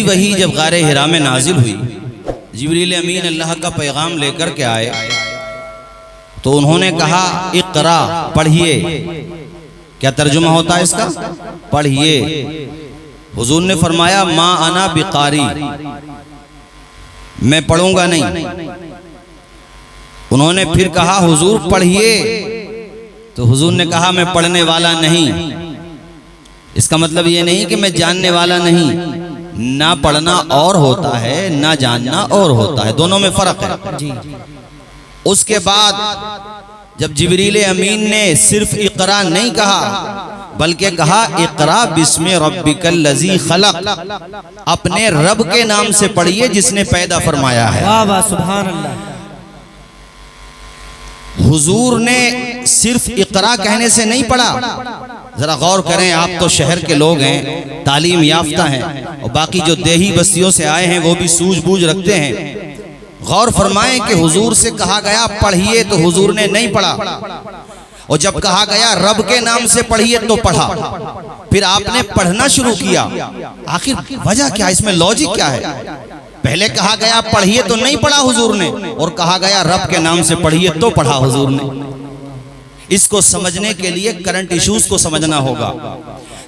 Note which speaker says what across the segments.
Speaker 1: पहली वही जब गारे हिरा में नाजिल हुई, जिब्रील अमीन अल्लाह का पैगाम लेकर के आए तो उन्होंने कहा इक़रा, पढ़िए। क्या तर्जुमा होता है इसका? पढ़िए। हुजूर ने फरमाया मा अना बिकारी, मैं पढ़ूंगा नहीं। उन्होंने फिर कहा हुजूर पढ़िए, तो हुजूर ने कहा मैं पढ़ने वाला नहीं। इसका मतलब ये नहीं कि मैं जानने वाला नहीं, ना पढ़ना और होता है ना जानना और होता है, दोनों में फर्क है जी। उसके बाद जब जिब्रील अमीन ने सिर्फ इक़रा नहीं कहा बल्कि कहा इक़रा बिस्मि रब्बिकल लज़ी खलक़, अपने रब के नाम से पढ़िए जिसने पैदा फरमाया है।
Speaker 2: वाह वाह सुभान अल्लाह।
Speaker 1: हुजूर ने सिर्फ इक़रा कहने से नहीं पढ़ा। जरा गौर करें, आप तो शहर के लोग हैं, तालीम याफ्ता हैं, और बाकी जो देही बस्तियों से आए हैं वो भी सूझबूझ रखते हैं। गौर फरमाएं कि हुजूर से कहा गया पढ़िए तो हुजूर ने नहीं पढ़ा, और जब कहा गया रब के नाम से पढ़िए तो पढ़ा। फिर आपने पढ़ना शुरू किया। आखिर वजह क्या है, इसमें लॉजिक क्या है? पहले कहा गया पढ़िए तो नहीं पढ़ा हुजूर ने, और कहा गया रब के नाम से पढ़िए तो पढ़ा हुजूर ने। इसको समझने के लिए करंट इश्यूज को समझना होगा।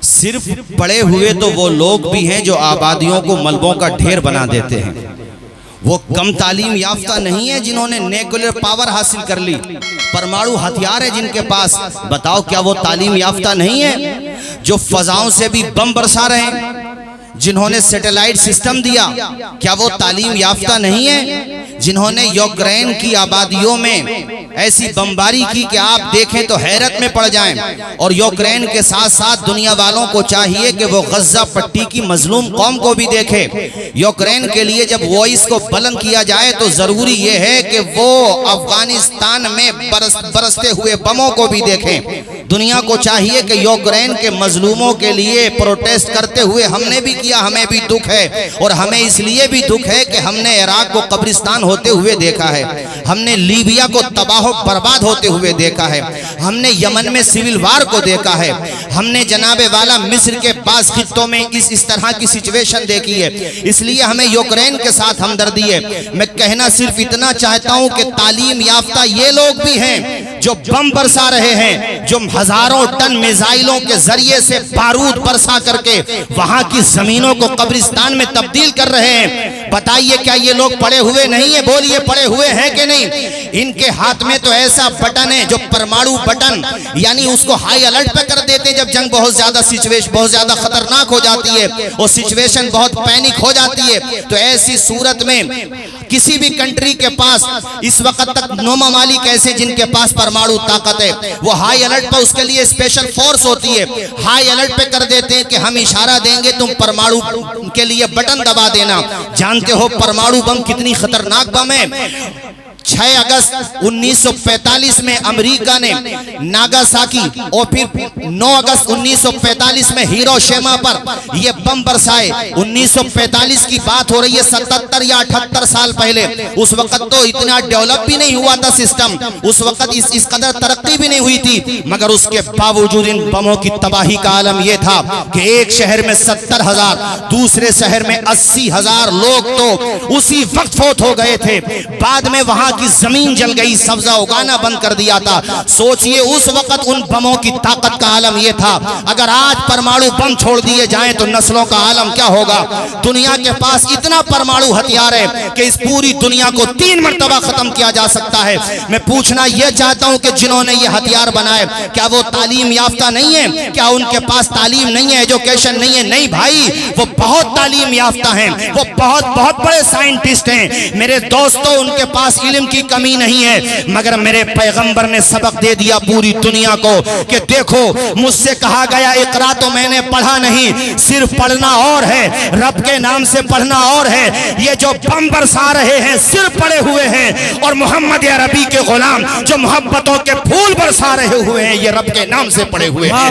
Speaker 1: सिर्फ पढ़े हुए तो वो लोग भी हैं जो आबादियों को मलबों का ढेर बना देते हैं। वो कम तालीम याफ्ता नहीं है जिन्होंने न्यूक्लियर पावर हासिल कर ली, परमाणु हथियार है जिनके पास। बताओ क्या वो तालीम याफ्ता नहीं है? जो फजाओं से भी बम बरसा रहे हैं, जिन्होंने सैटेलाइट सिस्टम दिया, क्या वो तालीम याफ्ता नहीं है? जिन्होंने यूक्रेन की आबादियों में ऐसी बमबारी की कि आप देखें तो हैरत में पड़ जाएं। और यूक्रेन के साथ साथ दुनिया वालों को चाहिए कि वो गज्जा पट्टी की मजलूम कौम को भी देखे। यूक्रेन के लिए जब वॉइस को बुलंद किया जाए तो जरूरी ये है कि वो अफगानिस्तान में बरसते हुए बमों को भी देखें। दुनिया को चाहिए कि यूक्रेन के मजलूमों के लिए प्रोटेस्ट करते हुए हमने भी किया, हमें भी दुख है। और हमें इसलिए भी दुख है कि हमने इराक को कब्रिस्तान होते हुए देखा है, हमने लीबिया को तबाह बर्बाद होते हुए देखा है, हमने यमन में सिविल वार को देखा है, हमने जनाबे वाला मिस्र के पास खित्तों में इस तरह की सिचुएशन देखी है। इसलिए हमें यूक्रेन के साथ हमदर्दी है। मैं कहना सिर्फ इतना चाहता हूं कि तालीम याफ्ता ये लोग भी हैं जो बम बरसा रहे हैं, जो हजारों टन मिसाइलों के जरिए से बारूद बरसा करके वहां की जमीनों को कब्रिस्तान में तब्दील कर रहे हैं। बताइए क्या ये लोग पड़े हुए नहीं है? बोलिए पड़े हुए हैं कि नहीं? इनके हाथ में तो ऐसा बटन है जो परमाणु बटन, यानी उसको हाई अलर्ट पे कर देते हैं जब जंग बहुत ज्यादा सिचुएशन बहुत ज्यादा खतरनाक हो जाती है और सिचुएशन बहुत पैनिक हो जाती है। तो ऐसी सूरत में किसी भी कंट्री के पास इस वक्त तक 9 ममालिक ऐसे जिनके पास परमाणु ताकत है, वो हाई अलर्ट पर, उसके लिए स्पेशल फोर्स होती है, हाई अलर्ट पे कर देते हैं कि हम इशारा देंगे तुम परमाणु के लिए बटन दबा देना। जानते हो परमाणु बम कितनी खतरनाक बम है? 6 अगस्त 1945 में अमेरिका ने नागासाकी और फिर 9 अगस्त 1945 में हिरोशिमा पर यह बम बरसाए। 1945 की बात हो रही है, 77 या 78 साल पहले। उस वक्त तो इतना डेवलप भी नहीं हुआ था सिस्टम, उस वक्त इस कदर तरक्की भी नहीं हुई थी, मगर उसके बावजूद इन बमों की तबाही का आलम यह था कि एक शहर में 70,000, दूसरे शहर में 80,000 लोग तो उसी वक्त फौत हो गए थे। बाद में वहां की जमीन जल गई, सब्जा उगाना बंद कर दिया था। सोचिए उस वक्त उन बमों की ताकत का आलम यह था। अगर आज परमाणु बम छोड़ दिए जाएं तो नस्लों का आलम क्या होगा? दुनिया के पास इतना परमाणु हथियार है कि इस पूरी दुनिया को 3 मरतबा खत्म किया जा सकता है। मैं पूछना यह चाहता हूं कि जिन्होंने ये हथियार बनाए क्या वो तालीम याफ्ता नहीं है? क्या उनके पास तालीम नहीं है, एजुकेशन नहीं है? नहीं भाई, वो बहुत तालीम याफ्ता हैं, वो बहुत बड़े साइंटिस्ट हैं। मेरे दोस्तों, उनके पास इल्म की कमी नहीं है, मगर मेरे पैगंबर ने सबक दे दिया पूरी दुनिया को कि देखो, मुझसे कहा गया इकरा तो मैंने पढ़ा नहीं, सिर्फ पढ़ना और है, रब के नाम से पढ़ना और है। ये जो बम बरसा रहे हैं सिर्फ पढ़े हुए हैं, और मोहम्मद अरबी के गुलाम जो मोहब्बतों के फूल बरसा रहे हुए हैं ये रब के नाम से पढ़े हुए हैं।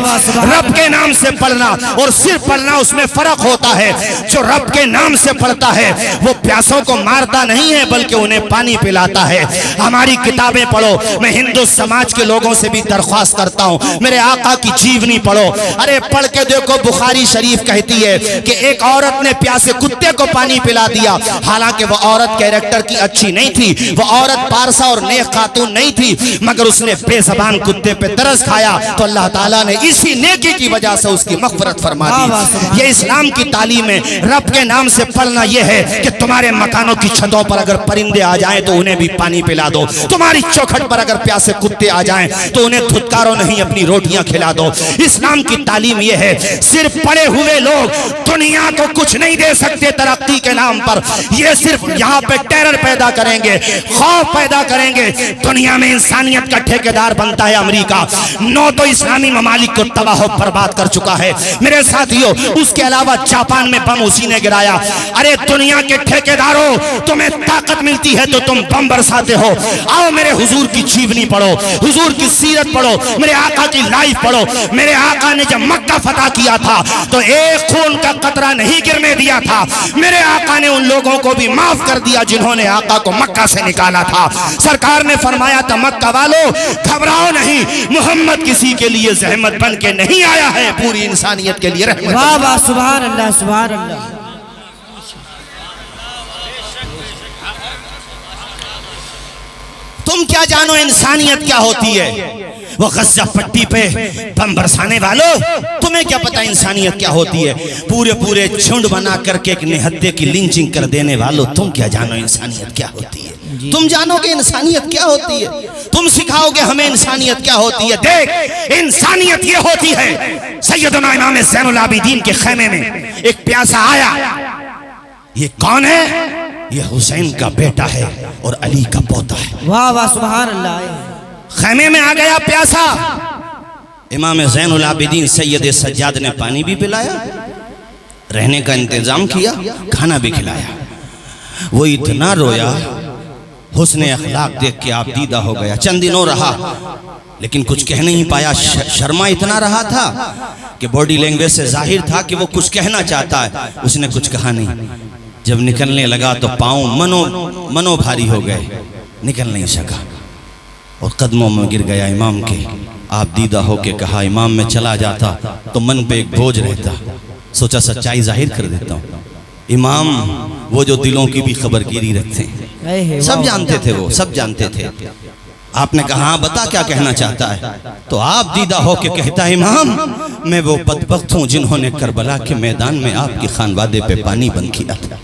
Speaker 1: रब के नाम से पढ़ना और सिर्फ पढ़ना, उसमें फर्क होता है। जो रब के नाम से पढ़ता है वो प्यासों को मारता नहीं है बल्कि उन्हें पानी पिलाता है। हमारी किताबें पढ़ो। मैं हिंदू समाज के लोगों से भी दरख्वास्त करता हूँ, मेरे आका की जीवनी पढ़ो। अरे पढ़ के देखो, बुखारी शरीफ कहती है कि एक औरत ने प्यासे कुत्ते को पानी पिला दिया। हालांकि वो औरत कैरेक्टर की अच्छी नहीं थी, वो औरत पारसा और नेक खातून नहीं थी, मगर उसने बेज़बान कुत्ते पे तरस खाया तो अल्लाह ताला ने इसी नेकी की वजह से उसकी मग़फ़िरत फरमा दी। ये इस्लाम की तालीम है। रब के नाम से पढ़ना यह है कि तुम्हारे मकानों की छतों पर अगर परिंदे आ जाएं तो उन्हें भी पानी पिला दो। तुम्हारी चौखट पर अगर प्यासे कुत्ते आ जाएं तो उन्हें धुतकारो नहीं, अपनी रोटियां खिला दो। इस्लाम की तालीम यह है, सिर्फ पढ़े हुए लोग दुनिया को कुछ नहीं दे सकते तरक्की के नाम पर। ये सिर्फ यहाँ पे टेरर पैदा करेंगे, खौफ पैदा करेंगे। दुनिया में इंसानियत का ठेकेदार बनता है अमेरिका। 9 तो इस्लामी ममालिक को तबाह बर्बाद कर चुका है मेरे साथियों। उसके अलावा जापान में बम उसी ने गिराया। अरे दुनिया के ठेकेदारों, तुम्हें ताकत मिलती है तो तुम बम बरसाते हो। आओ मेरे हुजूर की जीवनी पढ़ो, हुजूर की सीरत पढ़ो, मेरे आका की लाइफ पढ़ो। मेरे आका ने जब मक्का फतह किया था तो एक खून का कतरा नहीं गिरने दिया था। मेरे आका ने उन लोगों को भी माफ कर दिया जिन्होंने आका को मक्का से निकाला था। सरकार ने फरमाया था, मक्का वालों घबराओ नहीं, मोहम्मद किसी के लिए जहमत बन के नहीं आया है, पूरी इंसानियत के लिए रहमत।
Speaker 2: वाह वाह, सुभान अल्लाह, सुभान अल्लाह।
Speaker 1: तुम क्या जानो इंसानियत क्या होती है? वो गज़ा पट्टी पे बम बरसाने वालों, तुम्हें क्या पता इंसानियत क्या होती है? पूरे पूरे झुंड बना करके एक निहत्थे की लिंचिंग कर देने वालों, तुम क्या जानो इंसानियत क्या होती है? तुम जानोगे इंसानियत क्या होती है? तुम सिखाओगे हमें इंसानियत क्या होती है? देख, इंसानियत ये होती है। सैयदना इमाम ज़ैनुल आबिदीन के खेमे में एक प्यासा आया। ये कौन है? ये हुसैन का बेटा है और अली का पोता है।
Speaker 2: वाह वाह, सुभान अल्लाह।
Speaker 1: खेमे में आ गया प्यासा। इमाम ज़ैनुल आबिदीन सैयद सज्जाद ने पानी भी पिलाया, रहने का इंतजाम किया, खाना भी खिलाया। वो इतना रोया, हुस्ने अखलाक देख के आप दीदा हो गया। चंद दिनों रहा लेकिन कुछ कह नहीं पाया। शर्मा इतना रहा था कि बॉडी लैंग्वेज से जाहिर था कि वो कुछ कहना चाहता है, उसने कुछ कहा नहीं। जब निकलने लगा तो पाँव मनो भारी हो गए, निकल नहीं सका और कदमों में गिर गया इमाम के। आप दीदा हो के कहा, इमाम में चला जाता तो मन पे एक बोझ रहता। सोचा सच्चाई जाहिर कर देता हूँ। इमाम वो जो दिलों की भी खबरगिरी रखते हैं, सब जानते थे, वो सब जानते थे। आपने कहा, हाँ बता क्या कहना चाहता है? तो आप दीदा हो के कहता है, इमाम मैं वो बदबख्त हूँ जिन्होंने करबला के मैदान में आपकी खानवादे पे पानी बंद किया था।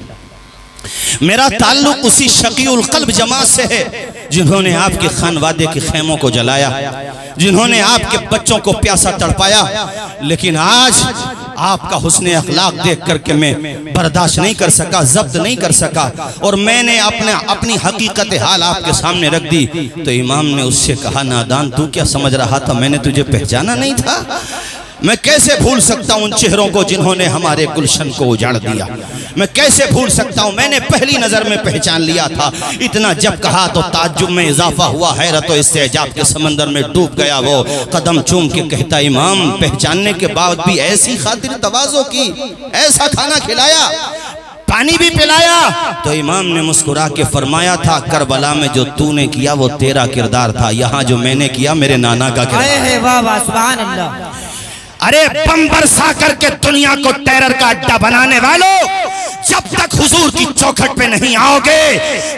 Speaker 1: मेरा ताल्लुक उसी शकीउल कल्ब जमात से है जिन्होंने आपके खानवादे के खेमों को जलाया, जिन्होंने आपके बच्चों को प्यासा तड़पाया। लेकिन आज आपका हुस्ने अखलाक देख करके मैं बर्दाश्त नहीं कर सका, जब्त नहीं कर सका और मैंने अपनी हकीकत हाल आपके सामने रख दी। तो इमाम ने उससे कहा, नादान तू क्या समझ रहा था मैंने तुझे पहचाना नहीं था? मैं कैसे भूल सकता हूँ उन चेहरों को जिन्होंने हमारे गुलशन को उजाड़ दिया? मैं कैसे भूल सकता हूँ? मैंने पहली नजर में पहचान लिया था। इतना जब कहा तो ताज्जुब में इजाफा हुआ, हैरत और इस्तेजाब के समंदर में डूब गया। वो कदम चूम के कहता, इमाम पहचानने के बाद भी ऐसी खातिर तवाज़ो की, ऐसा खाना खिलाया, पानी भी पिलाया। तो इमाम ने मुस्कुरा के फरमाया था, करबला में जो तूने किया वो तेरा किरदार था, यहाँ जो मैंने किया मेरे नाना का किरदार है।
Speaker 2: वाह वाह, सुभान अल्लाह।
Speaker 1: अरे बम बरसा करके दुनिया को टेरर का अड्डा बनाने वालों, जब तक हुजूर की चौखट पे नहीं आओगे,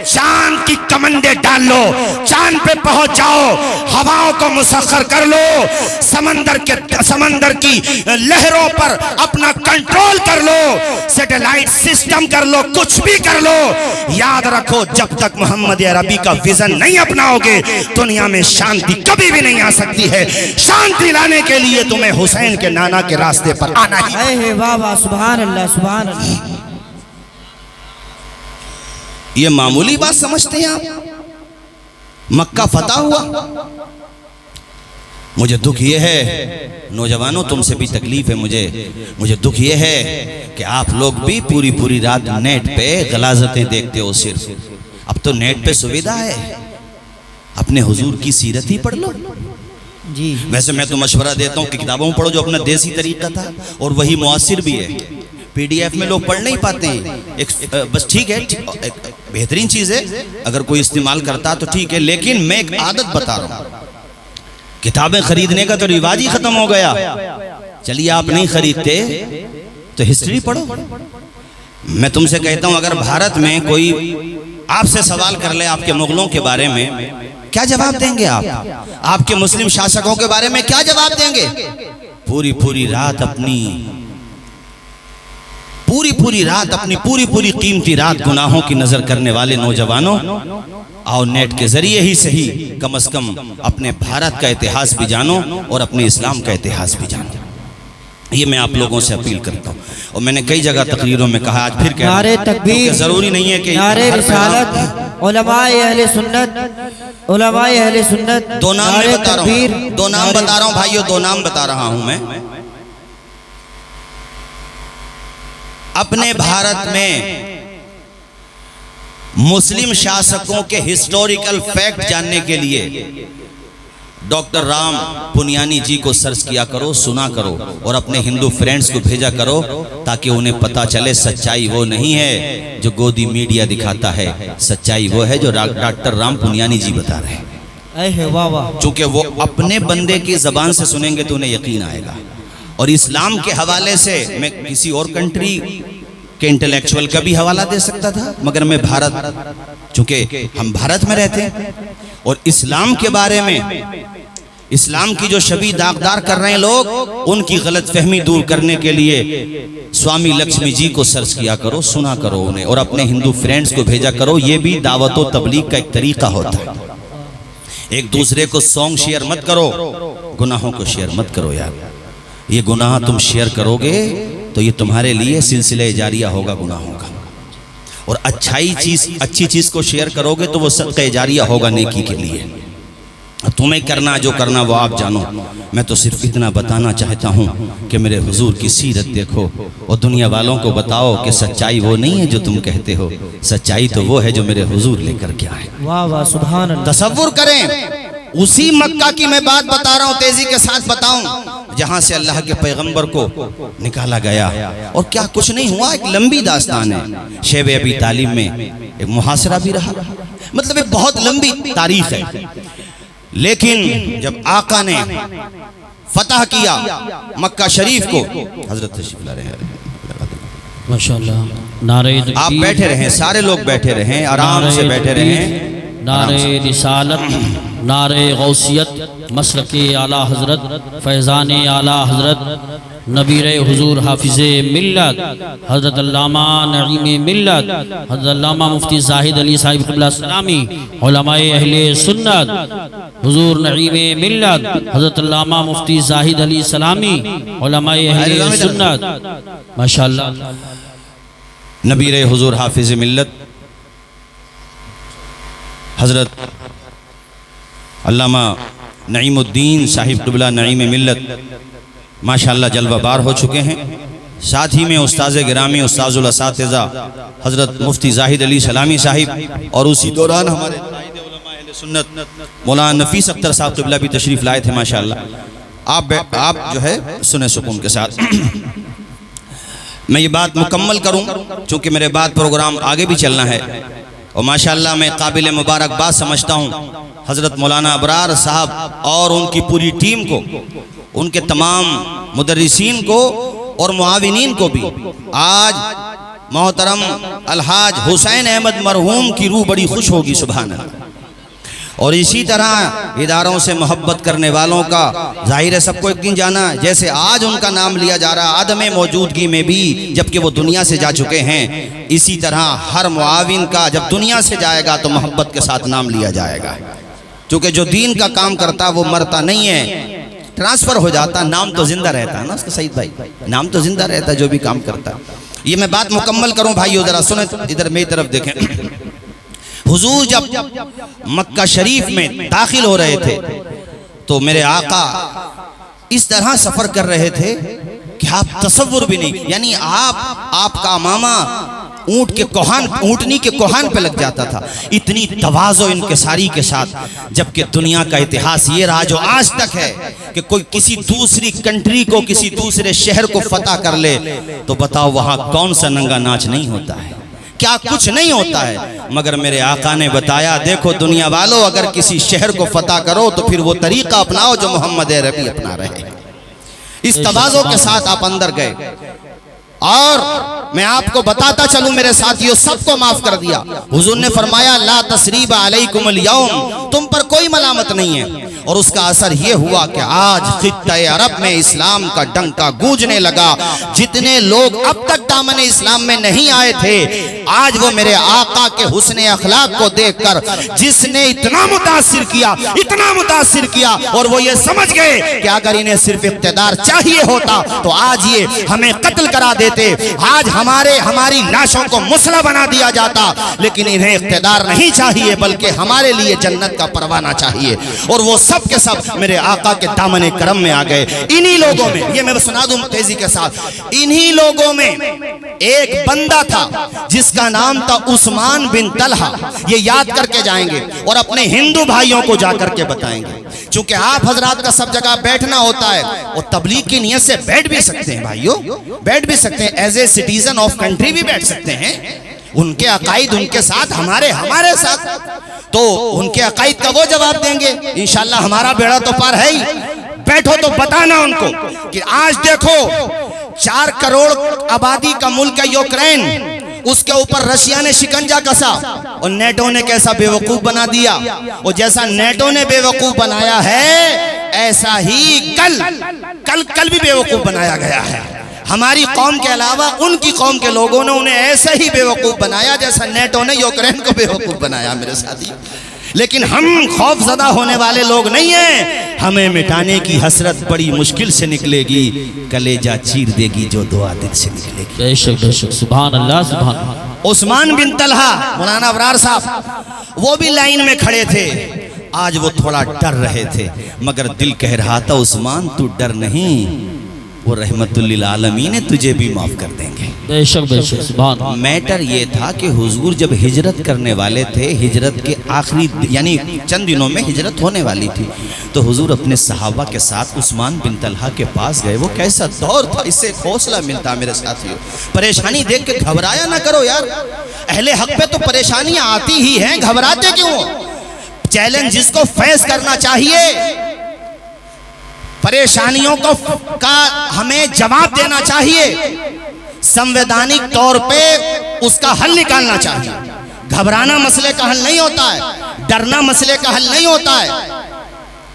Speaker 1: चांद की कमंडे डाल लो, चांद पे पहुंच जाओ, हवाओं को मुसख्खर कर लो, समंदर की लहरों पर अपना कंट्रोल कर लो, सैटेलाइट सिस्टम कर लो, कुछ भी कर लो। याद रखो, जब तक मोहम्मद अरबी का विजन नहीं अपनाओगे, दुनिया में शांति कभी भी नहीं आ सकती है। शांति लाने के लिए तुम्हें हुसैन के नाना के रास्ते पर आना ही।
Speaker 2: वाह वाह, सुभान अल्लाह, सुभान अल्लाह।
Speaker 1: ये मामूली बात समझते हैं आप? मक्का फतह हुआ। मुझे दुख ये है, नौजवानों तुमसे भी तकलीफ है मुझे दुख ये है कि आप लोग भी पूरी रात नेट पे गलाजतें देखते हो। सिर्फ अब तो नेट पे सुविधा है, अपने हुजूर की सीरत ही पढ़ लो
Speaker 2: जी।
Speaker 1: वैसे मैं तो मशवरा देता हूँ कि किताबों में पढ़ो जो अपना देसी तरीका था और वही मुआसिर भी है। PDF में लोग पढ़ नहीं पाते हैं। बस ठीक है, एक बेहतरीन चीज़ है, अगर कोई इस्तेमाल करता तो ठीक है, लेकिन मैं एक आदत बता रहा हूँ, किताबें खरीदने का तो रिवाज ही खत्म हो गया। चलिए आप नहीं खरीदते तो हिस्ट्री पढ़ो। मैं तुमसे कहता हूं, अगर भारत में कोई आपसे सवाल कर ले आपके मुगलों के बारे में, क्या जवाब देंगे आप? आपके मुस्लिम शासकों के बारे में क्या जवाब देंगे? पूरी पूरी रात अपनी पूरी कीमती रात गुनाहों की नजर करने वाले नौजवानों, आओ नेट के जरिए ही सही कम से कम अपने भारत का इतिहास भी जानो और अपने इस्लाम का इतिहास भी जानो। ये मैं आप लोगों से अपील करता हूँ, और मैंने कई जगह तकरीरों में कहा, आज फिर कह रहा हूं, क्योंकि जरूरी नहीं है कि
Speaker 2: नारे रिसालत, उलमाए अहले सुन्नत, उलमाए अहले सुन्नत।
Speaker 1: दो नाम मैं बता रहा हूँ, दो नाम बता रहा हूँ भाइयों, दो नाम बता रहा हूं मैं। अपने भारत में मुस्लिम शासकों के हिस्टोरिकल फैक्ट जानने के लिए डॉक्टर राम पुनियानी जी को सर्च किया करो, सुना करो, और अपने हिंदू फ्रेंड्स को भेजा करो, ताकि उन्हें पता चले सच्चाई वो नहीं है जो गोदी मीडिया दिखाता है, सच्चाई वो है जो डॉक्टर राम पुनियानी जी बता रहे हैं।
Speaker 2: वाह वाह।
Speaker 1: चूंकि वो अपने बंदे की जबान से सुनेंगे तो उन्हें यकीन आएगा। और इस्लाम के हवाले से मैं किसी और कंट्री के इंटेलेक्चुअल का भी हवाला दे सकता था, मगर मैं भारत, चूंकि हम भारत में रहते हैं, और इस्लाम के बारे में, इस्लाम की जो शबी दागदार कर रहे हैं लोग, उनकी गलत फहमी दूर करने के लिए स्वामी लक्ष्मी जी को सर्च किया करो, सुना करो उन्हें, और अपने हिंदू फ्रेंड्स को भेजा करो। ये भी दावत व तबलीग का एक तरीका होता है। एक दूसरे को सॉन्ग शेयर मत करो, गुनाहों को शेयर मत करो यार। ये गुनाह तुम शेयर करोगे तो ये तुम्हारे लिए सिलसिले जारिया होगा गुनाहों का, और अच्छी चीज को शेयर करोगे तो वो सदक़े जारिया होगा नेकी के लिए। तुम्हें करना जो करना वो आप जानो। मैं तो सिर्फ इतना बताना चाहता हूँ कि मेरे हुजूर की सीरत देखो, और दुनिया वालों को बताओ कि सच्चाई वो नहीं है जो तुम कहते हो, सच्चाई तो वो है जो मेरे हुजूर लेकर के आए।
Speaker 2: वाह वाह, सुभान अल्लाह।
Speaker 1: तसव्वुर करें, उसी मक्का की मैं बात बता रहा हूँ, तेजी के साथ बताऊं, जहां से अल्लाह के पैगंबर को निकाला गया। और क्या कुछ नहीं हुआ, एक लंबी दास्तान है। शेब अबी तालिब में एक मुहासरा भी रहा, मतलब एक बहुत लंबी तारीख है। लेकिन जब आका ने फतह किया मक्का शरीफ को, हजरत तशरीफ ला रहे हैं,
Speaker 3: माशाअल्लाह, नारे
Speaker 1: आप बैठे रहें, सारे लोग बैठे रहें, आराम से बैठे रहें।
Speaker 3: नारे रिसालत, नारे गौसियत, मसलके आला हजरत, फैज़ान आला हजरत, नबीर हुजूर हाफिज़े मिल्लत, हजरत अल्लामा नईम मिल्लत, हजरत अल्लामा मुफ्ती ज़ाहिद अली साहिब क़िबला सलामी, उलमाए अहले सुन्नत, हुजूर नईम मिल्लत, हजरत अल्लामा मुफ्ती ज़ाहिद अली सलामी, उलमाए अहले सुन्नत, माशाअल्लाह।
Speaker 1: नबीर हुजूर हाफिज़ मिल्लत हजरत अल्लामा नईमुद्दीन साहिब क़िबला नईम मिल्लत माशाअल्लाह जलवाबार हो चुके हैं। साथ ही में उस्ताद गिरामी उस्ताजुल असातिज़ा हजरत मुफ्ती ज़ाहिद अली सलामी साहिब, और उसी दौरान हमारे सुन्नत मौलाना नफीस अख्तर साहब क़िबला भी तशरीफ़ लाए थे माशाअल्लाह। आप जो है सुने सुकून के साथ। मैं ये बात मुकम्मल करूं चूँकि मेरे बाद प्रोग्राम आगे भी चलना है, और माशाअल्लाह मैं काबिल मुबारकबाद समझता हूँ हज़रत मौलाना अबरार साहब और उनकी पूरी टीम को, उनके तमाम मुदर्रिसीन को और मुआविनीन को भी। आज मोहतरम अलहाज हुसैन अहमद मरहूम की रूह बड़ी खुश होगी, सुभान अल्लाह। और इसी तरह इदारों से मोहब्बत करने वालों का जाहिर है सबको एक दिन जाना, जैसे आज उनका नाम लिया जा रहा आदम मौजूदगी में भी, जबकि वो दुनिया से जा चुके हैं, इसी तरह हर मुआविन का जब दुनिया से जाएगा तो मोहब्बत के साथ नाम लिया जाएगा। क्योंकि जो दीन का काम करता वो मरता नहीं है, ट्रांसफर हो जाता, नाम तो जिंदा रहता है ना उसका। सईद भाई, नाम तो जिंदा रहता है जो भी काम करता है। ये मैं बात मुकम्मल करूं भाइयों, जरा सुने, इधर मेरी तरफ देखें। हुजूर जब मक्का शरीफ में दाखिल हो रहे थे तो मेरे आका इस तरह सफर कर रहे थे कि आप तसव्वुर भी नहीं, यानी आपका मामा ऊँटनी के कोहान पे लग जाता था। इतनी तवाज़ो इनकिसारी के साथ। जबकि दुनिया का इतिहास ये रहा जो आज तक है कि कोई किसी दूसरी कंट्री को, किसी दूसरे शहर को फतह कर ले तो बताओ वहाँ कौन सा नंगा नाच नहीं होता है, क्या कुछ नहीं होता है। मगर मेरे आका ने बताया, देखो दुनिया वालों, अगर किसी शहर को फतह करो तो फिर वो तरीका अपनाओ जो मोहम्मद अरबी अपना रहे। इस तवाज़ो के साथ आप अंदर गए और मैं आपको बताता चलूं मेरे साथियों, सबको माफ कर दिया। हुजूर ने फरमाया ला तसरीब अलैकुमुल यौम, तुम पर कोई मलामत नहीं है। और उसका असर ये हुआ कि आज खित्ते अरब में इस्लाम का डंका गूंजने लगा। जितने लोग अब तक दामने इस्लाम में नहीं आए थे, आज वो मेरे आका के हुस्ने अखलाक को देखकर जिसने इतना मुतासिर किया, इतना मुतासिर किया, और वो ये समझ गए कि अगर इन्हें सिर्फ इक़्तिदार चाहिए होता तो आज ये हमें कत्ल करा देते, आज हमारी लाशों को मुसला बना दिया जाता। लेकिन इन्हें इक़्तिदार नहीं चाहिए, बल्कि हमारे लिए जन्नत का परवाना चाहिए। और वो सब के सब मेरे आका के दामने करम में आ गए। इन्हीं लोगों में, ये मैं सुना दूं तेजी के साथ, इन्हीं लोगों में एक बंदा था जिसका नाम था उस्मान बिन तलहा। ये याद करके जाएंगे और अपने हिंदू भाइयों को जाकर के बताएंगे। चूंकि आप हजरात का सब जगह बैठना होता है और तबलीग की नियत से बैठ भी सकते हैं भाइयों, बैठ भी सकते हैं, as a citizen of country भी बैठ सकते हैं। उनके अकाईद उनके साथ, हमारे साथ, तो उनके अकाईद का वो जवाब देंगे। इंशाल्लाह हमारा बेड़ा तो पार है ही। बैठो तो बताना उनको कि आज देखो 4 करोड़ आबादी का मुल्क है यूक्रेन, उसके ऊपर रशिया ने शिकंजा कसा और नेटो ने कैसा बेवकूफ बना दिया। और जैसा नेटो ने बेवकूफ बनाया है, ऐसा ही कल भी बेवकूफ बनाया गया है। हमारी कौम के अलावा उनकी कौम के लोगों ने उन्हें ऐसे ही बेवकूफ बनाया जैसा नेटो ने यूक्रेन को बेवकूफ बनाया मेरे साथी। लेकिन हम खौफजदा होने वाले लोग नहीं हैं। हमें मिटाने की हसरत बड़ी मुश्किल से निकलेगी, कलेजा चीर देगी जो दुआ दिल से निकलेगी।
Speaker 3: बेशक बेशक, सुभान अल्लाह सुभान अल्लाह।
Speaker 1: उस्मान बिन तलहा, मौलाना अबरार साहब, वो भी लाइन में खड़े थे। आज वो थोड़ा डर रहे थे, मगर दिल कह रहा था उस्मान तू डर नहीं, वो रहमतुल्लिल आलमीन तुझे भी माफ कर देंगे।
Speaker 3: बेशक बेशक, सुभान।
Speaker 1: मैटर ये था कि हुजूर जब हिजरत करने वाले थे, हिजरत के आखिरी यानी चंद दिनों में हिजरत होने वाली थी, तो हुजूर अपने सहाबा के साथ उस्मान बिन तलहा के पास गए। वो कैसा दौर था, इससे हौसला मिलता मेरे साथियों। परेशानी देख के घबराया ना करो यार, अहले हक पे तो परेशानियां आती ही हैं, घबराते क्यों? चैलेंज जिसको फेस करना चाहिए, परेशानियों का हमें जवाब देना चाहिए, संवैधानिक तौर पे उसका हल निकालना चाहिए। घबराना मसले का हल नहीं होता है, डरना मसले का हल नहीं होता है।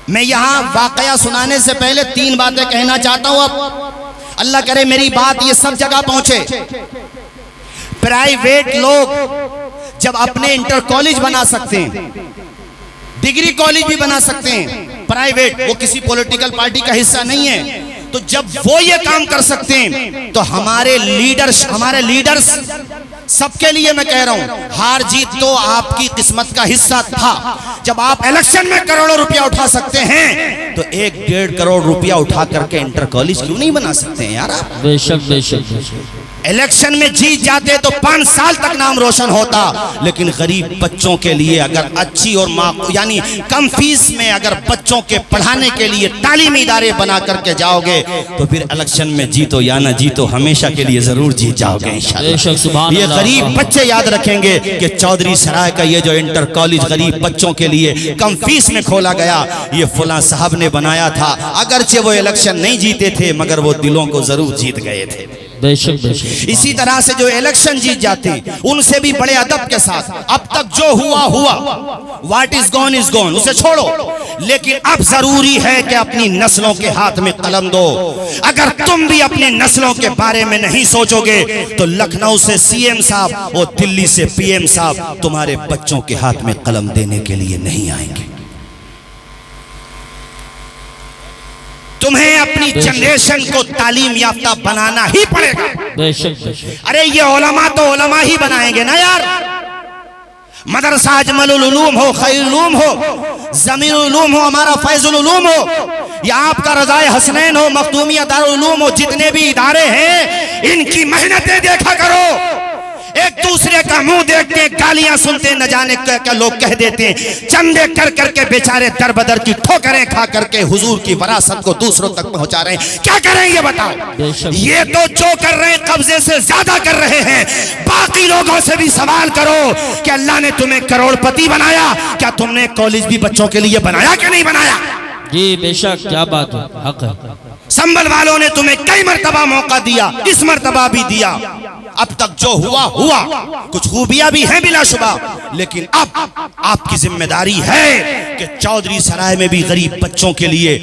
Speaker 1: मैं यहां वाकया सुनाने से पहले 3 बातें कहना चाहता हूं। अब अल्लाह करे मेरी बात ये सब जगह पहुंचे। प्राइवेट लोग जब अपने इंटर कॉलेज बना सकते हैं, डिग्री कॉलेज भी बना सकते हैं, प्राइवेट, वो किसी पॉलिटिकल पार्टी का हिस्सा नहीं है, तो जब वो ये काम कर सकते हैं तो हमारे लीडर्स सबके लिए मैं कह रहा हूं, हार जीत तो आपकी किस्मत का हिस्सा था। जब आप इलेक्शन में करोड़ों रुपया उठा सकते हैं तो 1-1.5 करोड़ रुपया उठा करके इंटर कॉलेज क्यों नहीं बना सकते हैं यार आप?
Speaker 3: बेशक बेशक बेशक।
Speaker 1: इलेक्शन में जीत जाते तो 5 साल तक नाम रोशन होता, लेकिन गरीब बच्चों के लिए अगर अच्छी और यानी कम फीस में अगर बच्चों के पढ़ाने के लिए तालीमी इदारे बना करके जाओगे तो फिर इलेक्शन में जीतो या ना जीतो हमेशा के लिए जरूर जीत जाओगे इंशाल्लाह। ये गरीब बच्चे याद रखेंगे कि चौधरी सराय का ये जो इंटर कॉलेज गरीब बच्चों के लिए कम फीस में खोला गया, ये फुला साहब ने बनाया था। अगरचे वो इलेक्शन नहीं जीते थे, मगर वो दिलों को जरूर जीत गए थे।
Speaker 3: बेशक बेशक।
Speaker 1: इसी तरह से जो इलेक्शन जीत जाते उनसे भी बड़े अदब के साथ, अब तक जो हुआ, what is gone is gone, उसे छोड़ो, लेकिन अब जरूरी है कि अपनी नस्लों के हाथ में कलम दो। अगर तुम भी अपनी नस्लों के बारे में नहीं सोचोगे तो लखनऊ से सीएम साहब और दिल्ली से पीएम साहब तुम्हारे बच्चों के हाथ में कलम देने के लिए नहीं आएंगे। तुम्हें अपनी जनरेशन को तालीम याफ्ता बनाना ही पड़ेगा।
Speaker 3: बेशक बेशक।
Speaker 1: अरे ये उलमा तो उलमा ही बनाएंगे ना यार। मदरसा अजमलुल उलूम हो, खैरुल उलूम हो, जमीनुल उलूम हो, हमारा फैजुल उलूम हो, या आपका रज़ाए हसनैन हो, मखदूमिया दारुल उलूम हो, जितने भी इदारे हैं इनकी मेहनतें देखा करो। एक दूसरे का मुंह देख के गालियां सुनते, न जाने क्या लोग कह देते हैं। चंदे कर करके बेचारे दर बदर की ठोकरें खा करके हुजूर की विरासत को दूसरों तक पहुंचा रहे हैं। क्या करें ये बताओ? ये तो जो कर रहे हैं कब्जे से ज्यादा कर रहे हैं। बाकी लोगों से भी सवाल करो कि अल्लाह ने तुम्हें करोड़पति बनाया, क्या तुमने कॉलेज भी बच्चों के लिए बनाया कि नहीं बनाया?
Speaker 3: जी बेशक, क्या बात है, हक है।
Speaker 1: संभल वालों ने तुम्हें कई मर्तबा मौका दिया, इस मर्तबा भी दिया। अब तक जो हुआ हुआ, कुछ खूबियां भी हैं बिलाशुबा, लेकिन अब आपकी जिम्मेदारी है कि चौधरी सराय में भी गरीब बच्चों के लिए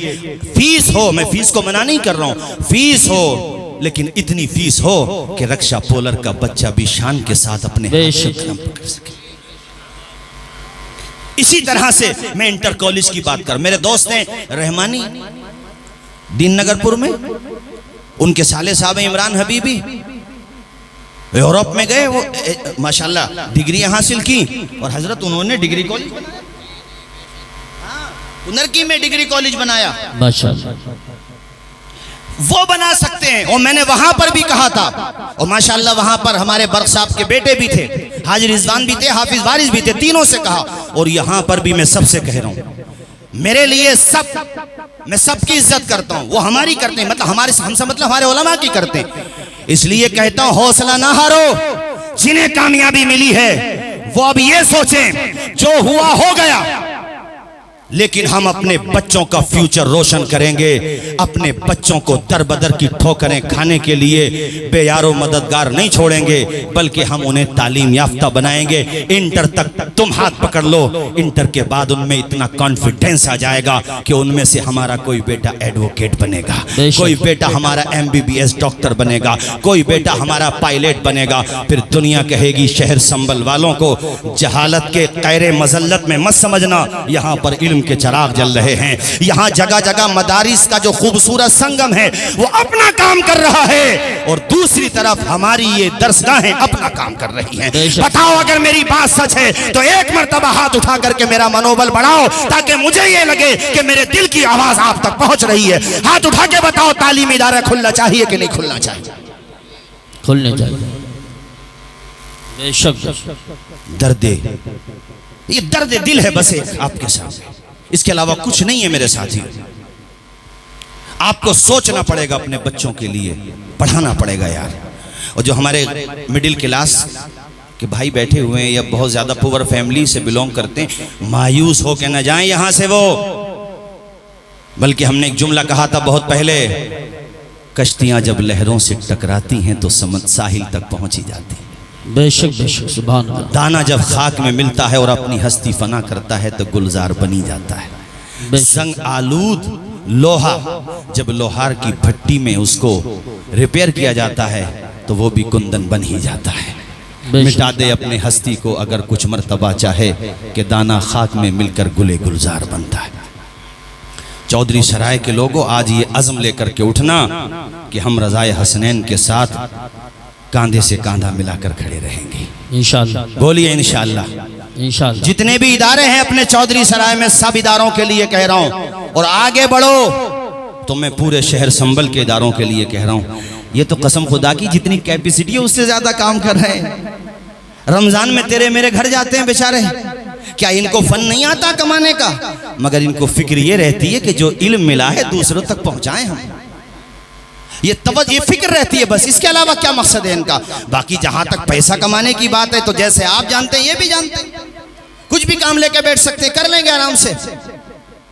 Speaker 1: फीस हो। मैं फीस को मना नहीं कर रहा हूं, फीस हो, लेकिन इतनी फीस हो कि रक्षा पोलर का बच्चा भी शान के साथ अपने कदम पकड़ सके। इसी तरह से मैं इंटर कॉलेज की बात कर, मेरे दोस्त हैं रहमानी दीन नगरपुर में, उनके साले साहब इमरान हबीबी यूरोप में गए, वो माशाल्लाह डिग्री हासिल की, और हजरत उन्होंने डिग्री कॉलेज बनाया, उनरकी में डिग्री कॉलेज बनाया,
Speaker 3: माशाल्लाह।
Speaker 1: वो बना सकते हैं। और मैंने वहां पर भी कहा था, और माशाल्लाह वहां पर हमारे बर्क साहब के बेटे भी थे, हाजी रिजवान भी थे, हाफिज वारिस भी थे, तीनों से कहा। और यहां पर भी मैं सबसे कह रहा हूं, मेरे लिए मैं सबकी इज्जत करता हूं, वो हमारी करते हैं, मतलब हमसे मतलब हमारे उलमा की करते हैं। इसलिए कहता हूं हौसला ना हारो। जिन्हें कामयाबी मिली है वो अब ये सोचें जो हुआ हो गया, लेकिन हम अपने बच्चों का फ्यूचर रोशन करेंगे। अपने बच्चों को दर बदर की ठोकरें खाने के लिए बेयारो मददगार नहीं छोड़ेंगे, बल्कि हम उन्हें तालीम याफ्ता बनाएंगे। इंटर तक तुम हाथ पकड़ लो, इंटर के बाद उनमें इतना कॉन्फिडेंस आ जाएगा कि उनमें से हमारा कोई बेटा एडवोकेट बनेगा, कोई बेटा हमारा MBBS डॉक्टर बनेगा, कोई बेटा हमारा पायलट बनेगा। फिर दुनिया कहेगी शहर संभल वालों को जहालत के कैरे मजल्लत में मत समझना, यहाँ पर इल्म के चराग जल रहे हैं। यहाँ जगह जगह मदारिस का जो खूबसूरत संगम है वो अपना काम कर रहा है, और दूसरी तरफ हमारी ये दरसगाहें अपना काम कर रही हैं। बताओ अगर मेरी बात सच है तो एक मर्तबा हाथ उठा करके मेरा मनोबल बढ़ाओ, ताकि मुझे ये लगे कि मेरे दिल की आवाज आप तक पहुंच रही है। हाथ उठा के बताओ तालीमी इदारा खुलना चाहिए कि नहीं खुलना चाहिए?
Speaker 3: खुलने चाहिए बेशक।
Speaker 1: दर्द, ये दर्द दिल है बस एक आपके सामने, इसके अलावा कुछ नहीं है मेरे साथी। आपको सोचना पड़ेगा अपने बच्चों के लिए, पढ़ाना पड़ेगा यार। और जो हमारे मिडिल क्लास के भाई बैठे हुए हैं या बहुत ज्यादा पुअर फैमिली से बिलोंग करते हैं, मायूस हो के न जाएं यहां से वो। बल्कि हमने एक जुमला कहा था बहुत पहले, कश्तियां जब लहरों से टकराती हैं तो समझ साहिल तक पहुंची जाती है।
Speaker 3: बेशक बेशक, सुभान अल्लाह।
Speaker 1: दाना जब खाक में मिलता है और अपनी हस्ती फना करता है तो गुलजार बनी जाता है। संग आलूद लोहा जब लोहार की भट्टी में उसको रिपेयर किया जाता है तो वो भी कुंदन बन ही जाता है। मिटा दे अपने हस्ती को अगर कुछ मर्तबा चाहे कि दाना खाक में मिलकर गुले गुलजार बनता है। चौधरी सराय के लोगों, आज ये अज़्म लेकर के उठना कि हम रज़ाए हसनैन के साथ कांधे से कांधा मिलाकर खड़े रहेंगे
Speaker 3: इंशाअल्लाह।
Speaker 1: बोलिए इंशाअल्लाह।
Speaker 3: इंशाअल्लाह।
Speaker 1: जितने भी इदारे हैं अपने चौधरी सराय में, सब इदारों के लिए कह रहा हूं, और आगे बढ़ो तो मैं पूरे शहर संभल के इदारों के लिए कह रहा हूं। ये तो कसम खुदा की जितनी कैपेसिटी है उससे ज्यादा काम कर रहे हैं। रमजान में तेरे मेरे घर जाते हैं बेचारे, क्या इनको फन नहीं आता कमाने का? मगर इनको फिक्र ये रहती है कि जो इल्म मिला है दूसरों तक पहुंचाएं हम। ये फिक्र रहती है बस, इसके अलावा क्या मकसद है इनका? बाकी जहां तक पैसा कमाने की बात है तो जैसे आप जानते हैं ये भी जानते हैं, कुछ भी काम लेके बैठ सकते हैं, कर लेंगे आराम से।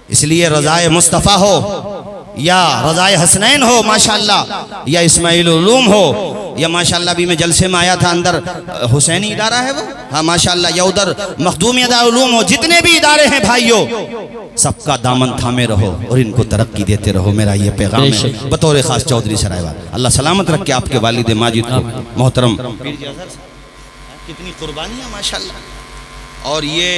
Speaker 1: इसलिए रज़ाए मुस्तफ़ा हो या रज़ाए हसनैन हो माशाअल्लाह, या इस्माइल उलूम हो, या माशाअल्लाह भी मैं जलसे में आया था, अंदर हुसैनी इदारा है वो, हाँ माशाअल्लाह, या उधर मखदूमी उलूम हो, जितने भी इदारे हैं भाइयों, सबका दामन थामे रहो और इनको तरक्की देते रहो। मेरा ये पैगाम है बतौर खास चौधरी सराय वाला। अल्लाह सलामत रखे आपके वालिद माजिद को, मोहतरम। कितनी कुर्बानियाँ माशाअल्लाह। और ये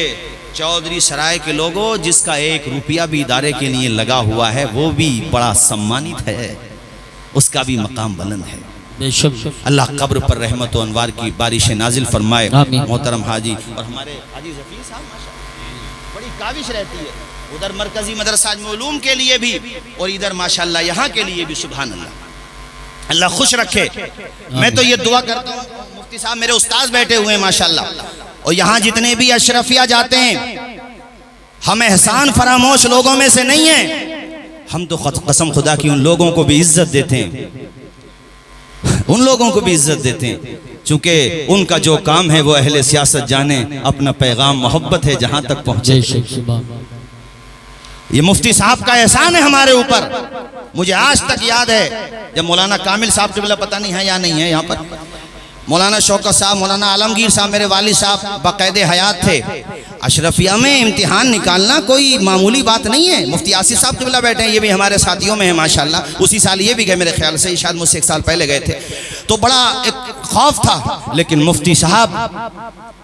Speaker 1: चौधरी सराय के लोगों, जिसका 1 रुपया भी इदारे के लिए लगा हुआ है वो भी बड़ा सम्मानित है, उसका भी मकाम बुलंद है। अल्लाह कब्र पर रहमत व अनवार की बारिश नाजिल फरमाए। मोहतरम हाजी और हमारे हाजी ज़फ़ीर साहब माशाअल्लाह बड़ी काविश रहती है, उधर मरकजी मदरसा उलूम के लिए भी और इधर माशाअल्लाह यहाँ के लिए भी। सुभान अल्लाह। अल्लाह खुश रखे। मैं तो ये दुआ करता हूँ, मुफ्ती साहब मेरे उस्ताद बैठे हुए हैं माशाल्लाह, और यहाँ जितने भी अशरफिया जाते हैं, हम एहसान फरामोश लोगों में से नहीं हैं। हम तो कसम खुदा की उन लोगों को भी इज्जत देते हैं, उन लोगों को भी इज्जत देते हैं, चूंकि उनका जो काम है वो अहले सियासत जाने, अपना पैगाम मोहब्बत है जहां तक पहुंचे। ये मुफ्ती साहब का एहसान है हमारे ऊपर। मुझे आज तक याद है जब मौलाना कामिल साहब क़िबला पता नहीं है या नहीं है यहाँ पर, मौलाना शौकत साहब, मौलाना आलमगीर साहब, मेरे वालिद साहब बाकायदे हयात थे। अशरफिया में इम्तिहान निकालना कोई मामूली बात नहीं है। मुफ्ती आसिफ साहब क़िबला बैठे हैं, ये भी हमारे साथियों में है माशाल्लाह। उसी साल ये भी गए मेरे ख्याल से, शायद मुझसे एक साल पहले गए थे, तो बड़ा एक खौफ था। लेकिन मुफ्ती साहब